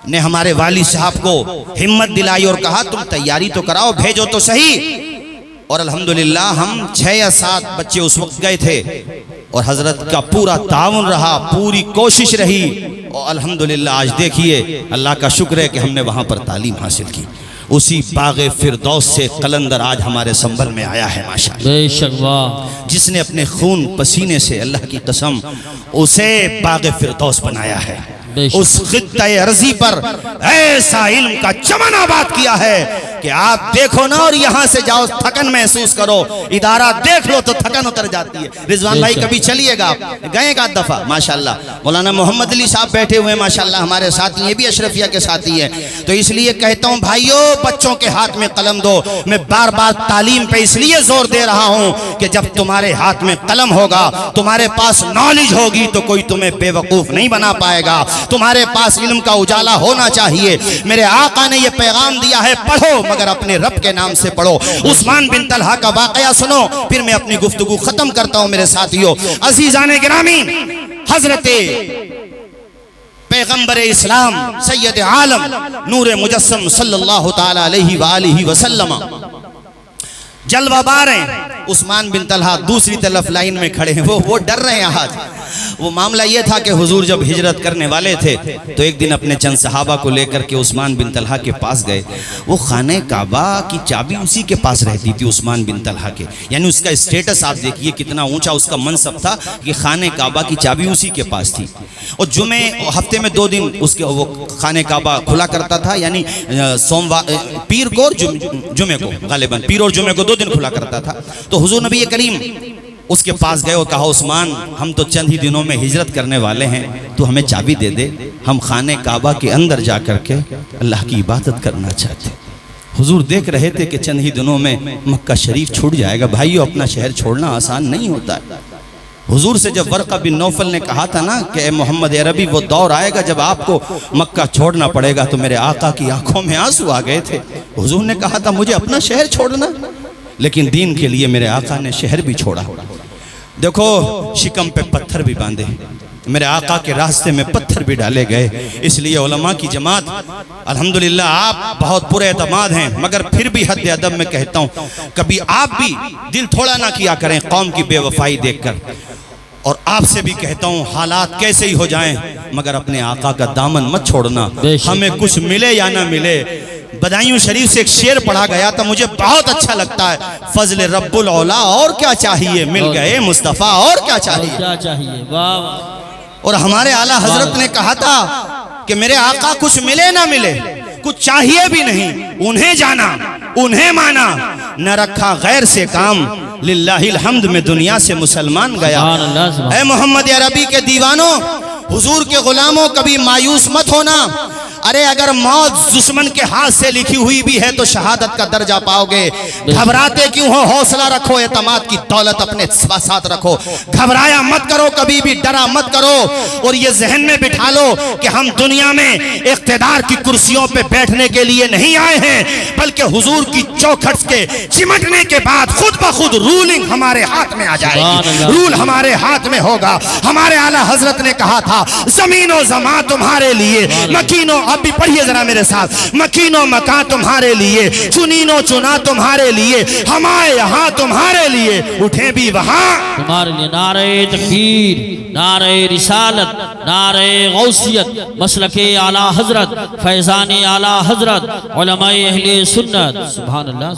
Speaker 1: ने हमारे वालिद साहब को हिम्मत दिलाई और कहा तुम तैयारी तो कराओ, भेजो तो सही। और अल्हम्दुलिल्लाह हम 6 या 7 बच्चे उस वक्त गए थे, और हजरत का पूरा ताउन रहा, पूरी कोशिश रही, और अल्हम्दुलिल्लाह आज देखिए अल्लाह का शुक्र है कि हमने वहाँ पर तालीम हासिल की। उसी बाग़े फिरदौस से कलंदर आज हमारे संभल में आया है माशाअल्लाह।
Speaker 3: बेशक वाह,
Speaker 1: जिसने अपने खून पसीने से, अल्लाह की कसम, उसे बाग़े फिरदौस बनाया है। उस खित्ते अर्ज़ी पर ऐसा इल्म का चमन आबाद किया है कि आप देखो ना और यहाँ से जाओ थकन महसूस करो, इदारा देख लो तो थकन उतर जाती है। रिजवान भाई कभी चलिएगा, गए एक आध दफा माशाल्लाह। मौलाना मोहम्मद अली साहब बैठे हुए हैं माशाल्लाह, हमारे साथी, ये भी अशरफिया के साथी हैं। तो इसलिए कहता हूँ भाइयों, बच्चों के हाथ में कलम दो। मैं बार बार तालीम पे इसलिए जोर दे रहा हूँ कि जब तुम्हारे हाथ में कलम होगा, तुम्हारे पास नॉलेज होगी, तो कोई तुम्हें बेवकूफ नहीं बना पाएगा। तुम्हारे पास इल्म का उजाला होना चाहिए। मेरे आका ने यह पैगाम दिया है, पढ़ो मगर अपने रब के नाम से पढ़ो। उस्मान बिन तलहा का वाकया सुनो, फिर मैं अपनी गुफ्तगू खत्म करता हूं मेरे साथियों। अजीजान गिरामी, हजरते पैगंबर इस्लाम सैयद आलम नूर मुजस्सम सल्लल्लाहु ताला अलैहि वालिहि वसल्लम जलवाबार हैं। उस्मान बिन तलहा दूसरी तरफ लाइन में खड़े हैं, वो डर रहे हैं। आज वो मामला ये था कि हुजूर जब हिजरत करने वाले थे तो एक दिन अपने चंद सहाबा को लेकर के उस्मान बिन तलहा के पास गए। वो खाने काबा की चाबी उसी के पास रहती थी, उस्मान बिन तलहा के, यानी उसका स्टेटस आप देखिए कितना ऊंचा उसका मनसब था कि खाने काबा की चाबी उसी के पास थी। और जुमे हफ्ते में 2 दिन उसके वो खाने काबा खुला करता था, यानी सोमवार, पीर को और जुमे को, गालिबन पीर और जुमे को 2 दिन खुला करता था। तो हुजूर नबी करीम उसके पास गए और कहा, उस्मान हम तो चंद ही दिनों में हिजरत करने वाले हैं, तो हमें चाबी दे दे, हम खाने काबा के अंदर जा कर के अल्लाह की इबादत करना चाहते। हुजूर देख रहे थे कि चंद ही दिनों में मक्का शरीफ छूट जाएगा। भाइयों, अपना शहर छोड़ना आसान नहीं होता है। हुजूर से जब वर्क़ा बिन नौफल ने कहा था ना कि ए मोहम्मद अरबी, वो दौर आएगा जब आपको मक्का छोड़ना पड़ेगा, तो मेरे आका की आंखों में आंसू आ गए थे। हुजूर ने कहा था मुझे अपना शहर छोड़ना, लेकिन दीन के लिए मेरे आका ने शहर भी छोड़ा। देखो, शिकम पे पत्थर भी बांधे, मेरे आका के रास्ते में पत्थर भी डाले गए। इसलिए उलमा की जमात, अल्हम्दुलिल्लाह आप बहुत पुरे एतमाद हैं, मगर फिर भी हद अदब में कहता हूँ, कभी आप भी दिल थोड़ा ना किया करें कौम की बेवफाई देखकर। और आपसे भी कहता हूँ, हालात कैसे ही हो जाएं, मगर अपने आका का दामन मत छोड़ना। हमें कुछ मिले या ना मिले, बदायूं शरीफ से एक शेर पढ़ा गया था, मुझे बहुत अच्छा लगता है, फजल रब्बुल औला और क्या चाहिए, मिल गए मुस्तफ़ा और क्या चाहिए। वाह। और हमारे आला हजरत ने कहा था कि मेरे आका कुछ मिले ना मिले, कुछ चाहिए भी नहीं, उन्हें जाना, उन्हें माना, न रखा गैर से काम, लिल्लाहिल हम्द में दुनिया से मुसलमान गया। ऐ मोहम्मद अरबी के दीवानों, हुजूर के गुलामों, कभी मायूस मत होना। अरे अगर मौत दुश्मन के हाथ से लिखी हुई भी है तो शहादत का दर्जा पाओगे। घबराते क्यों हो, हौसला रखो, एतमाद की दौलत अपने साथ रखो, घबराया मत करो, कभी भी डरा मत करो। और ये जहन में बिठा लो कि हम दुनिया में इख्तिदार की कुर्सियों पे बैठने के लिए नहीं आए हैं, बल्कि हुजूर की चौखट के चिमटने के बाद खुद ब खुद रूलिंग हमारे हाथ में आ जाएगी, रूल हमारे हाथ में होगा। हमारे आला हजरत ने कहा था, जमीनो जमा तुम्हारे लिए, मकीनो, अब भी पढ़िए जरा मेरे साथ, मकीनो मकान तुम्हारे लिए, चुनीनो चुना तुम्हारे लिए, हमारे यहाँ तुम्हारे लिए, उठे भी वहाँ
Speaker 3: तुम्हारे लिए। नारे तकबीर, नारे रिसालत, नारे गौसियत, मसलके आला हजरत, फैजान आला हजरत, उलमाए अहले सुन्नत। सुभान अल्लाह।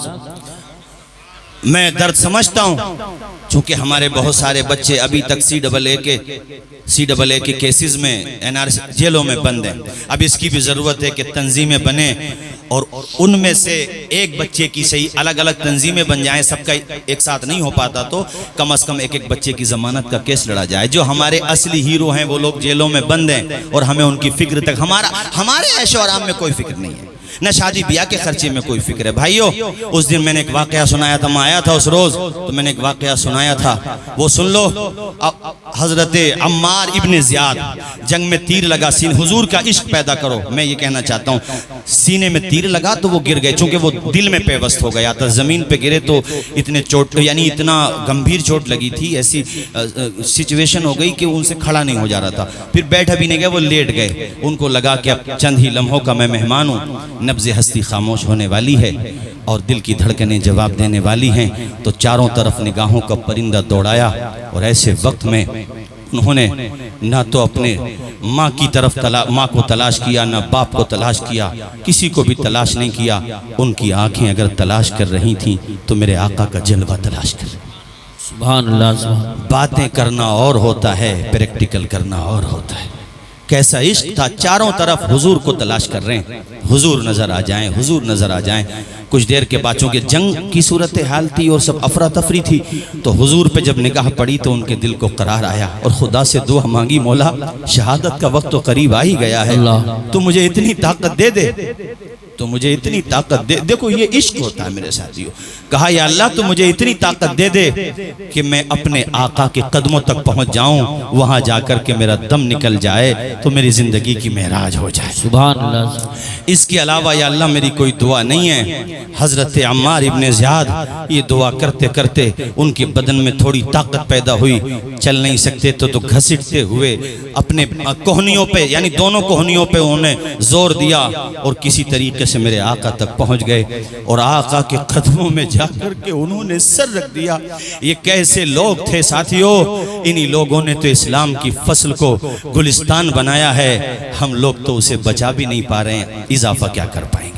Speaker 1: मैं दर्द समझता हूँ, चूंकि हमारे बहुत सारे बच्चे अभी तक CAA के केसेस में NRC जेलों में बंद हैं। अब इसकी भी ज़रूरत है कि तंजीमें बने और उनमें से एक बच्चे की सही अलग अलग तंजीमें बन जाएं, सबका एक साथ नहीं हो पाता तो कम से कम एक बच्चे की ज़मानत का केस लड़ा जाए। जो हमारे असली हीरो हैं वो लोग जेलों में बंद हैं और हमें उनकी फिक्र तक हमारे ऐशो आराम में कोई फिक्र नहीं है, न शादी ब्याह के खर्चे में कोई फिक्र है। भाइयों, उस दिन मैंने एक वाकया सुनाया था, मैं आया था उस रोज तो मैंने एक वाकया सुनाया था, वो सुन लो। हजरत अम्मार इब्ने ज़ियाद, जंग में तीर लगा सीने, हुजूर का इश्क पैदा करो। मैं ये कहना चाहता हूँ, सीने में तीर लगा तो वो गिर गए, चूंकि वो दिल में पेवस्त हो गया था। जमीन पे गिरे तो इतने चोट, यानी इतना गंभीर चोट लगी थी, ऐसी सिचुएशन हो गई कि उनसे खड़ा नहीं हो जा रहा था। फिर बैठा भी नहीं गए, वो लेट गए। उनको लगा कि अब चंद ही लम्हों का मैं मेहमान हूँ, नब्ज़े हस्ती खामोश होने वाली है और दिल की धड़कनें जवाब देने वाली हैं। तो चारों तरफ निगाहों का परिंदा दौड़ाया और ऐसे वक्त में उन्होंने ना तो अपने माँ को तलाश किया, ना बाप को तलाश किया, किसी को भी तलाश नहीं किया। उनकी आंखें अगर तलाश कर रही थीं तो मेरे आका का जलवा तलाश कर।
Speaker 3: सुभान अल्लाह।
Speaker 1: बातें करना और होता है, प्रैक्टिकल करना और होता है। कैसा इश्क था, चारों तरफ हुजूर को तलाश कर रहे हैं, हुजूर नजर आ जाएं, हुजूर नजर आ जाएं। कुछ देर के बाद चूंकि जंग की सूरत हाल थी और सब अफरा तफरी थी, तो हुजूर पे जब निगाह पड़ी तो उनके दिल को करार आया और खुदा से दुआ मांगी, मौला शहादत का वक्त तो करीब आ ही गया है, तो मुझे इतनी ताकत दे दे, तो मुझे इतनी ताकत दे। देखो ये इश्क होता है मेरे साथियों। कहा या अल्लाह तो मुझे इतनी ताकत दे दे कि मैं अपने आका के कदमों तक पहुंच जाऊं, वहां जाकर के मेरा दम निकल जाए तो मेरी जिंदगी की महराज हो जाए।
Speaker 3: सुभान अल्लाह।
Speaker 1: इसके अलावा या अल्लाह मेरी कोई दुआ नहीं है। हजरत अम्मार इब्ने ज़ियाद ये दुआ करते करते उनके बदन में थोड़ी ताकत पैदा हुई, चल नहीं सकते तो घसीटते हुए अपने कोहनियों पे, यानी दोनों कोहनियों पे उन्होंने जोर दिया और किसी तरीके से मेरे आका तक पहुंच गए और आका के कदमों में जाकर के उन्होंने सर रख दिया। ये कैसे लोग थे साथियों, इन्हीं लोगों ने तो इस्लाम की फसल को गुलिस्तान बनाया है। हम लोग तो उसे बचा भी नहीं पा रहे हैं, इजाफा क्या कर पाएंगे,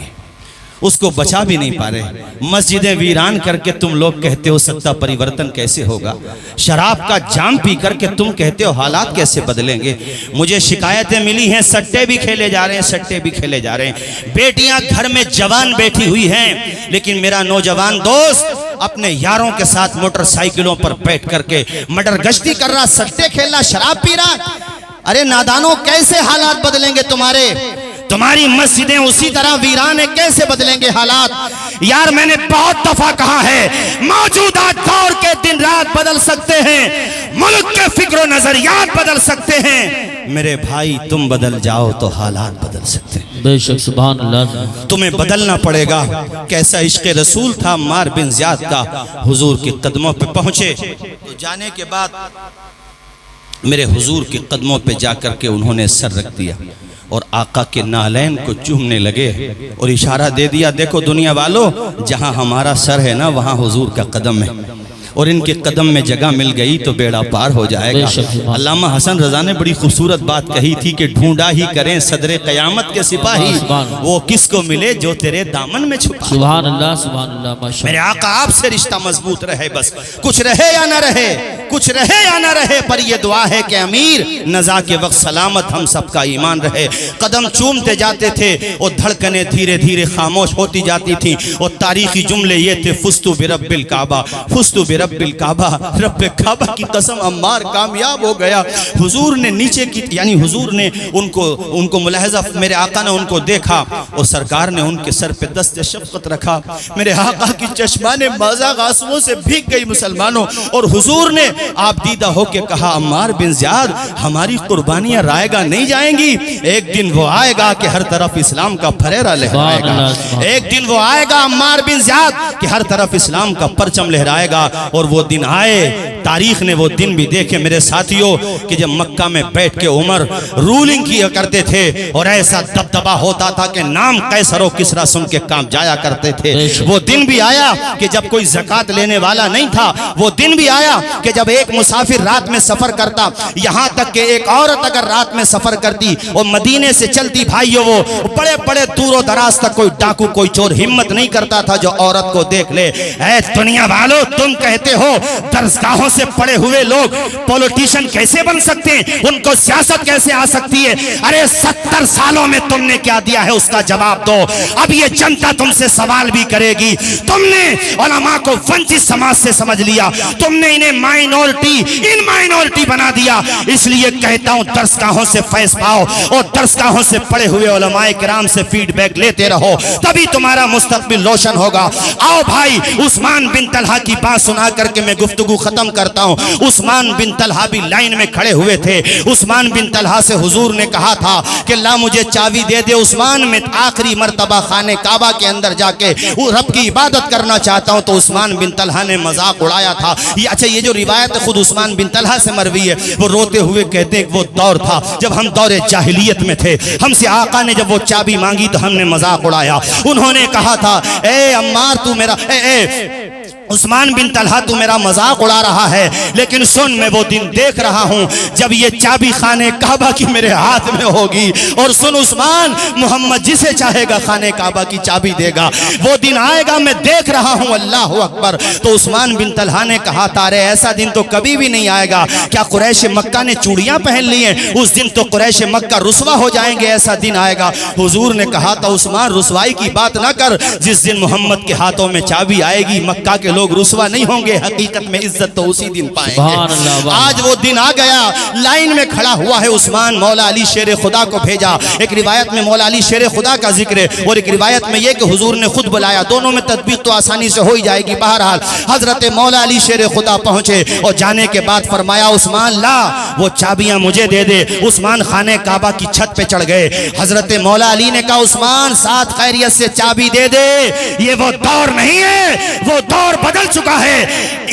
Speaker 1: उसको बचा भी नहीं पा रहे। मस्जिदें वीरान करके तुम लोग कहते हो सत्ता परिवर्तन कैसे होगा, शराब का जाम पी करके तुम कहते हो हालात कैसे बदलेंगे। मुझे शिकायतें मिली हैं, सट्टे भी खेले जा रहे हैं, सट्टे भी खेले जा रहे हैं। बेटियां घर में जवान बैठी हुई हैं, लेकिन मेरा नौजवान दोस्त अपने यारों के साथ मोटरसाइकिलों पर बैठ करके मर्डर गश्ती कर रहा, सट्टे खेल रहा, शराब पी रहा। अरे नादानों, कैसे हालात बदलेंगे तुम्हारे? तुम्हारी मस्जिदें उसी तरह वीरान है, कैसे बदलेंगे हालात? यार मैंने बहुत दफा कहा है, मौजूदा दौर के दिन रात बदल सकते हैं, मुल्क के फिक्र नजरियात बदल सकते हैं। मेरे भाई तुम बदल जाओ तो हालात बदल सकते हैं।
Speaker 3: बेशक सुभान अल्लाह।
Speaker 1: तुम्हें बदलना पड़ेगा। कैसा इश्क रसूल था अम्मार बिन ज़ियाद का। हुजूर के कदमों पे पहुंचे तो जाने के बाद मेरे हुजूर के कदमों पे जाकर के उन्होंने सर रख दिया और आका के नालैन को चूमने लगे और इशारा दे दिया, देखो दुनिया वालों, जहां हमारा सर है ना वहां हुजूर का कदम है और इनके कदम में जगह मिल गई तो बेड़ा पार हो जाएगा। अल्लामा हसन रजा ने बड़ी खूबसूरत बात कही थी कि ढूंढा ही करें सदरे कयामत के सिपाही, वो किसको मिले जो तेरे दामन में छुपा।
Speaker 3: सुभान अल्लाह, सुभान अल्लाह, माशाअल्लाह।
Speaker 1: मेरे आका आपसे रिश्ता मजबूत रहे, बस कुछ रहे या ना रहे, कुछ रहे या ना रहे, पर ये दुआ है कि अमीर नजा के वक्त सलामत हम सबका ईमान रहे। कदम चूमते जाते थे और धड़कनें धीरे धीरे खामोश होती जाती थी और तारीखी जुमले ये थे, फुस्तु बिरब्बिल काबा, फुस्तु बिरब्बिल काबा, रब्बे काबा की कसम अम्मार कामयाब हो गया। हुजूर ने नीचे की, यानी हुजूर ने उनको मुलाहजा, मेरे आका ने उनको देखा और सरकार ने उनके सर पे दस्ते शफ़क़त रखा। मेरे आका की चश्माने बाज़ाग आंसुओं से भीग गई मुसलमानों, और हुजूर ने आप दीदा होके कहा, अम्मार बिन ज़ियाद हमारी कुर्बानियां रायगा नहीं जाएंगी, एक दिन वो आएगा कि हर तरफ इस्लाम का फरेरा लहराएगा। एक दिन वो आएगा अम्मार बिन ज़ियाद कि हर तरफ इस्लाम का परचम लहराएगा। और वो दिन आए, तारीख ने वो दिन भी देखे मेरे साथियों कि जब मक्का में बैठ के उमर रूलिंग किया करते थे और ऐसा दबदबा होता था कि नाम कैसर व किसरा सुन के काम जाया करते थे। वो दिन भी आया कि जब कोई ज़कात लेने वाला नहीं था। वो दिन भी आया कि जब एक मुसाफिर रात में सफर करता, यहाँ तक कि एक औरत अगर रात में सफर करती और मदीने से चलती भाइयों, वो बड़े बड़े दूरों दराज तक कोई डाकू कोई चोर हिम्मत नहीं करता था जो औरत को देख ले। ऐ दुनिया वालों, तुम कहते हो दरसगाहों से पड़े हुए लोग पॉलिटिशियन कैसे बन सकते हैं, उनको सियासत कैसे आ सकती है? अरे 70 सालों में तुमने क्या दिया है उसका जवाब दो। अब ये जनता तुमसे सवाल भी करेगी। तुमने उलमा को वंचित समाज से समझ लिया, तुमने इन्हें माइनॉरिटी इन माइनॉरिटी बना दिया। इसलिए कहता हूं दरसगाहों से फैज पाओ और दरसगाहों से पड़े हुए उलमाए किराम से फीडबैक लेते रहो, तभी तुम्हारा मुस्तकबिल रोशन होगा। आओ भाई, उस्मान बिन तलहा की बात सुना करके मैं गुफ्तगू खत्म करता हूं। उस्मान बिन तलहा भी लाइन में खड़े हुए थे। उस्मान बिन तलहा से हुजूर ने कहा था कि अल्लाह मुझे चाबी दे दे, उस्मान मैं आखिरी मर्तबा खाने काबा के अंदर जाके रब की इबादत करना चाहता हूं। तो उस्मान बिन तलहा ने मजाक उड़ाया था। ये अच्छा, ये जो रिवायत खुद उस्मान बिन तलहा से मरवी है, वो रोते हुए कहते हैं वो दौर था जब हम दौरे जाहिलियत में थे। हमसे आका ने जब वो चाबी मांगी तो हमने मजाक उड़ाया। उन्होंने कहा था ए अम्मार तू मेरा उस्मान बिन तलहा तू मेरा मजाक उड़ा रहा है, लेकिन सुन मैं वो दिन देख रहा हूं जब ये चाबी खाने काबा की मेरे हाथ में होगी। और सुन उस्मान, मोहम्मद जिसे चाहेगा खाने काबा की चाबी देगा। वो दिन आएगा, मैं देख रहा हूं। अल्लाह अकबर। तो उस्मान बिन तलहा ने कहा था अरे ऐसा दिन तो कभी भी नहीं आएगा। क्या कुरैश मक्का ने चूड़ियां पहन ली हैं? उस दिन तो कुरैश मक्का रुसवा हो जाएंगे, ऐसा दिन आएगा। हुजूर ने कहा था उस्मान रुसवाई की बात ना कर, जिस दिन मोहम्मद के हाथों में चाबी आएगी मक्का के लोग रुसवा नहीं होंगे, हकीकत में इज्जत तो उसी दिन पाएंगे। आज वो दिन आ गया। लाइन में खड़ा हुआ है उस्मान। मौला अली शेर खुदा को भेजा। एक रिवायत में मौला अली शेर खुदा का जिक्र है और एक रिवायत में यह कि हुजूर ने खुद बुलाया। दोनों में तदबीर तो आसानी से हो ही जाएगी। बहरहाल हजरत मौला अली शेर खुदा पहुंचे और जाने के बाद फरमाया उस्मान ला वो चाबियां मुझे दे दे। उस्मान खाने काबा की छत पे चढ़ गए। हजरत मौला अली ने कहा उस्मान साथ खैरियत से चाबी दे दे। ये वो दौर नहीं है, वो दौर बदल चुका है।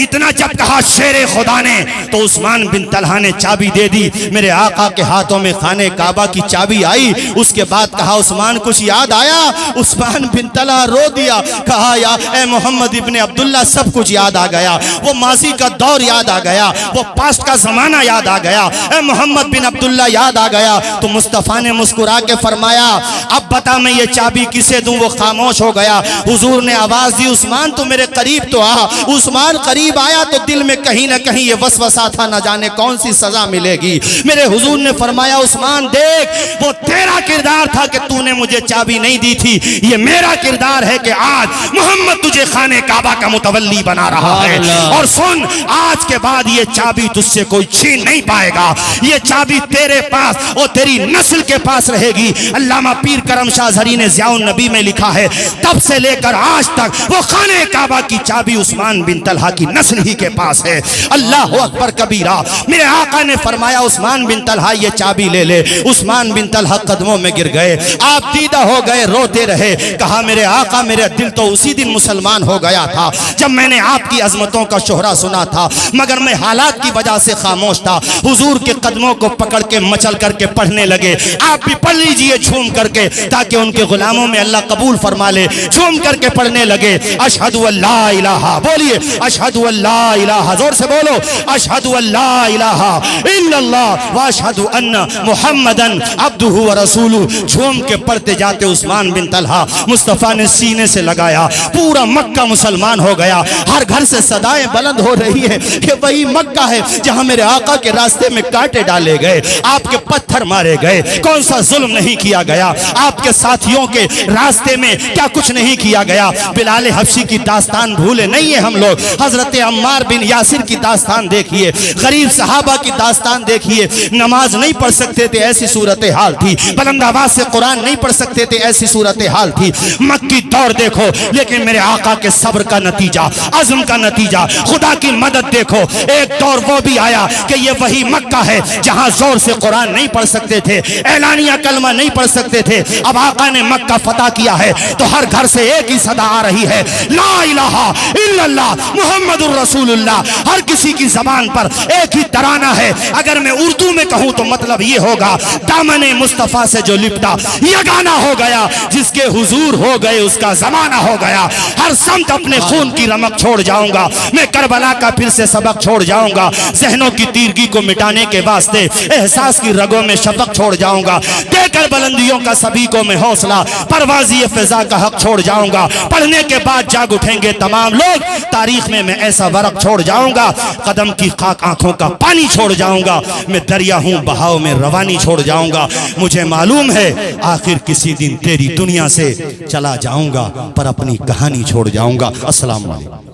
Speaker 1: इतना जब कहा शेरे खुदा ने तो उस्मान बिन तलहा ने चाबी दे दी। मेरे आका के हाथों में खाने काबा की चाबी आई। उसके बाद कहा उस्मान कुछ याद आया? उस्मान बिन तलहा रो दिया। कहा या ए मोहम्मद इब्ने अब्दुल्ला सब कुछ याद आ गया। वो माजी का दौर याद आ गया, वो पास्ट का जमाना याद आ गया। ए मोहम्मद बिन अब्दुल्ला याद आ गया। तो मुस्तफ़ा ने मुस्कुरा के फरमाया अब बता मैं ये चाबी किसे दूं? वो खामोश हो गया। हुजूर ने आवाज दी उस्मान तू मेरे करीब तो आ। उस्मान करीब आया तो दिल में कहीं ना कहीं ये वसवसा था, न जाने कौन सी सजा मिलेगी। मेरे हुजूर ने फरमाया उस्मान देख वो तेरा किरदार था कि तूने मुझे चाबी नहीं दी थी, ये मेरा किरदार है कि आज मोहम्मद तुझे खाने काबा का मुतवल्ली बना रहा है। और सुन आज के बाद ये चाबी तुझसे कोई छीन नहीं पाएगा। ये चाबी तेरे पास और तेरी नस्ल के पास रहेगी। अल्लामा पीर करम शाह ज़री ने ज़ियाउन नबी में लिखा है तब से लेकर आज तक वो खाने काबा की चाबी उस्मान बिन तलहा की नस्ल ही के पास है। अल्लाह अकबर कबीरा। मेरे आका ने फरमाया उस्मान बिन तलहा ये चाबी ले ले। उस्मान बिन तलहा कदमों में गिर गए, आप दीदा हो गए, रोते रहे। कहा मेरे आका मेरा दिल तो उसी दिन मुसलमान हो गया था जब मैंने आपकी अजमतों का शोहरा सुना था, मगर मैं हालात की वजह से खामोश था। हुजूर के कदमों को पकड़ के मचल करके पढ़ने लगे। आप भी पढ़ लीजिए झूम करके ताकि उनके गुलामों में अल्लाह कबूल फरमा ले। झूम करके पढ़ने लगे अशहदु अल्ला इलाहा, बोलिए अशहदु अल्ला इलाहा, जोर से बोलो अशहदु अल्ला इलाहा इल्लल्लाह व अशहदु अन्ना मुहम्मदन अब्दुहु व रसूलुहु। झूम के पढ़ते जाते उस्मान बिन तलहा मुस्तफ़ा ने सीने से लगाया। पूरा मक्का मुसलमान हो गया। हर घर से सदाएं बुलंद हो रही है कि वही मक्का है जहां मेरे आका के रास्ते में कांटे डाले गए, आपके पत्थर मारे गए, कौन सा जुल्म नहीं किया गया, आपके साथियों के रास्ते में क्या कुछ नहीं किया गया। बिलाल हबशी की दास्तान भूले नहीं है हम लोग। हजरत अम्मार बिन यासिर की दास्तान देखिए, गरीब सहाबा की दास्तान देखिए। नमाज नहीं पढ़ सकते थे ऐसी सूरत हाल थी, बुलंद आवाज से कुरान नहीं पढ़ सकते थे, ऐसी सूरत हाल थी। मक्की दौर देखो, लेकिन मेरे आका के सब्र का नतीजा, अज़्म का नतीजा, खुदा की मदद देखो। एक दौर वो भी आया कि ये वही मक्का है जहां जोर से कुरान नहीं पढ़ सकते थे, ऐलानिया कलमा नहीं पढ़ सकते थे। अब आका ने मक्का फतह किया है तो हर घर से एक ही सदा आ रही है, ला इलाहा इल्लल्लाह मुहम्मदुर रसूलुल्लाह। हर किसी की जबान पर एक ही तराना है। अगर मैं उर्दू में कहूं तो मतलब ये होगा, दामने मुस्तफा से जो लिपटा यगाना हो गया, जिसके हुजूर हो गए उसका जमाना हो गया। हर समत अपने खून की रमक छोड़ जाऊंगा, मैं करबला का फिर से सबक छोड़ जाऊंगा। जहनों की तीरगी को मिटाने के वास्ते एहसास की रगों में शफक छोड़ जाऊंगा। देकर बुलंदियों का सभी को मैं हौसला, परवाज़ी फिजा का हक छोड़ जाऊंगा। पढ़ने के बाद जाग उठेंगे तमाम लोग, तारीख में मैं ऐसा वरक छोड़ जाऊंगा। कदम की खाक आंखों का पानी छोड़ जाऊंगा। मैं दरिया हूं, बहाव में रवानी छोड़ जाऊंगा। मुझे मालूम है आखिर किसी दिन तेरी दुनिया से चला जाऊंगा, पर अपनी कहानी छोड़ जाऊंगा। अस्सलाम वालेकुम।